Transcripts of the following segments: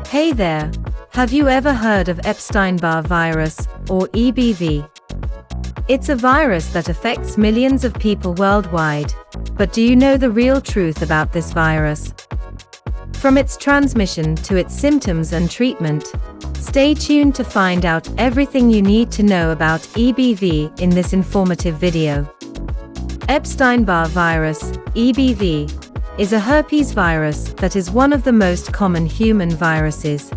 Hey there! Have you ever heard of Epstein-Barr Virus, or EBV? It's a virus that affects millions of people worldwide, but do you know the real truth about this virus? From its transmission to its symptoms and treatment, stay tuned to find out everything you need to know about EBV in this informative video. Epstein-Barr Virus, EBV, is a herpes virus that is one of the most common human viruses.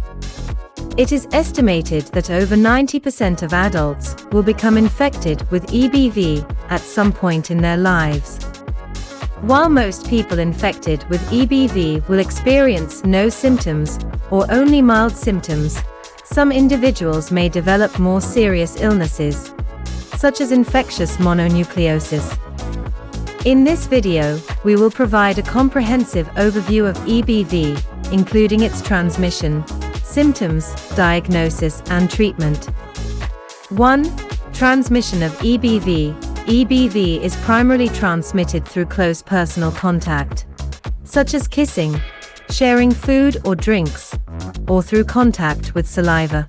It is estimated that over 90% of adults will become infected with EBV at some point in their lives. While most people infected with EBV will experience no symptoms or only mild symptoms, some individuals may develop more serious illnesses, such as infectious mononucleosis. In this video, we will provide a comprehensive overview of EBV, including its transmission, symptoms, diagnosis, and treatment. 1. Transmission of EBV. EBV is primarily transmitted through close personal contact, such as kissing, sharing food or drinks, or through contact with saliva.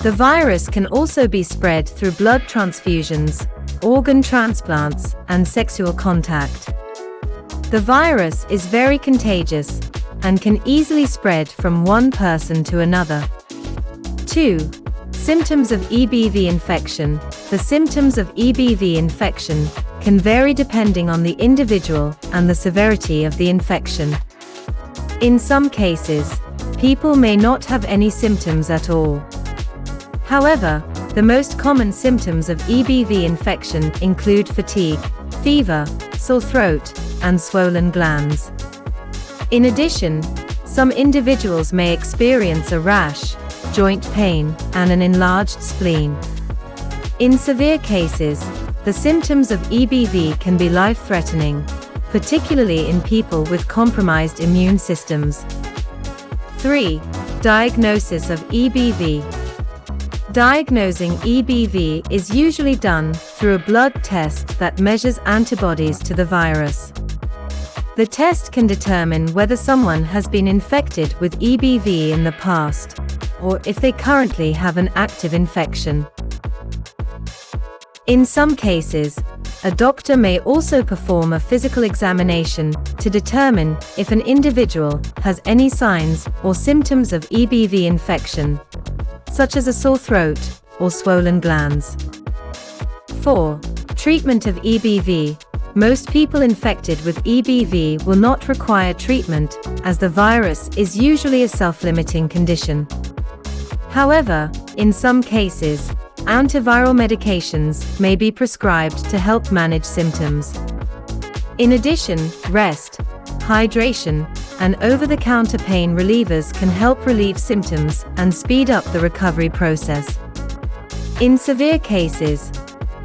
The virus can also be spread through blood transfusions, organ transplants, and sexual contact. The virus is very contagious and can easily spread from one person to another. 2. Symptoms of EBV infection. The symptoms of EBV infection can vary depending on the individual and the severity of the infection. In some cases, people may not have any symptoms at all. However, the most common symptoms of EBV infection include fatigue, fever, sore throat, and swollen glands. In addition, some individuals may experience a rash, joint pain, and an enlarged spleen. In severe cases, the symptoms of EBV can be life-threatening, particularly in people with compromised immune systems. 3. Diagnosis of EBV. Diagnosing EBV is usually done through a blood test that measures antibodies to the virus. The test can determine whether someone has been infected with EBV in the past, or if they currently have an active infection. In some cases, a doctor may also perform a physical examination to determine if an individual has any signs or symptoms of EBV infection, such as a sore throat or swollen glands. 4. Treatment of EBV. Most people infected with EBV will not require treatment, as the virus is usually a self-limiting condition. However, in some cases, antiviral medications may be prescribed to help manage symptoms. In addition, rest, hydration, and over-the-counter pain relievers can help relieve symptoms and speed up the recovery process. In severe cases,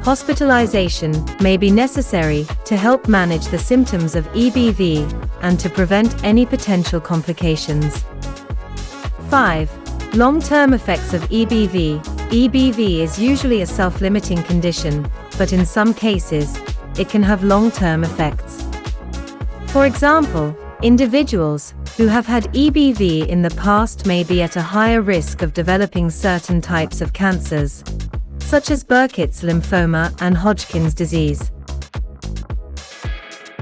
hospitalization may be necessary to help manage the symptoms of EBV and to prevent any potential complications. 5. Long-term effects of EBV. EBV is usually a self-limiting condition, but in some cases, it can have long-term effects. For example, individuals who have had EBV in the past may be at a higher risk of developing certain types of cancers, such as Burkitt's lymphoma and Hodgkin's disease.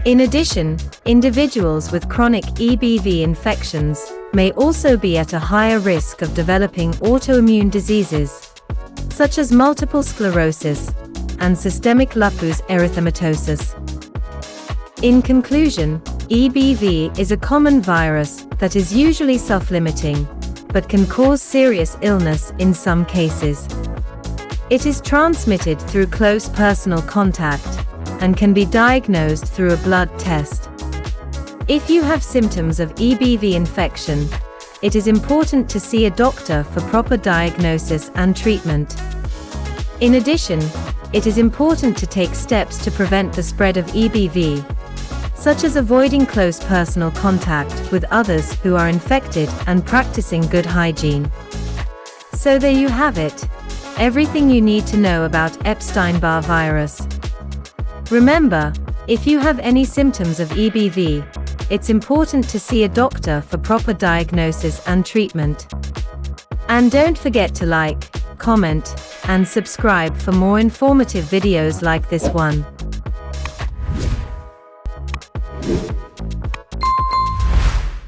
In addition, individuals with chronic EBV infections may also be at a higher risk of developing autoimmune diseases, such as multiple sclerosis and systemic lupus erythematosus. In conclusion, EBV is a common virus that is usually self-limiting, but can cause serious illness in some cases. It is transmitted through close personal contact and can be diagnosed through a blood test. If you have symptoms of EBV infection, it is important to see a doctor for proper diagnosis and treatment. In addition, it is important to take steps to prevent the spread of EBV, such as avoiding close personal contact with others who are infected and practicing good hygiene. So there you have it, everything you need to know about Epstein-Barr virus. Remember, if you have any symptoms of EBV, it's important to see a doctor for proper diagnosis and treatment. And don't forget to like, comment, and subscribe for more informative videos like this one.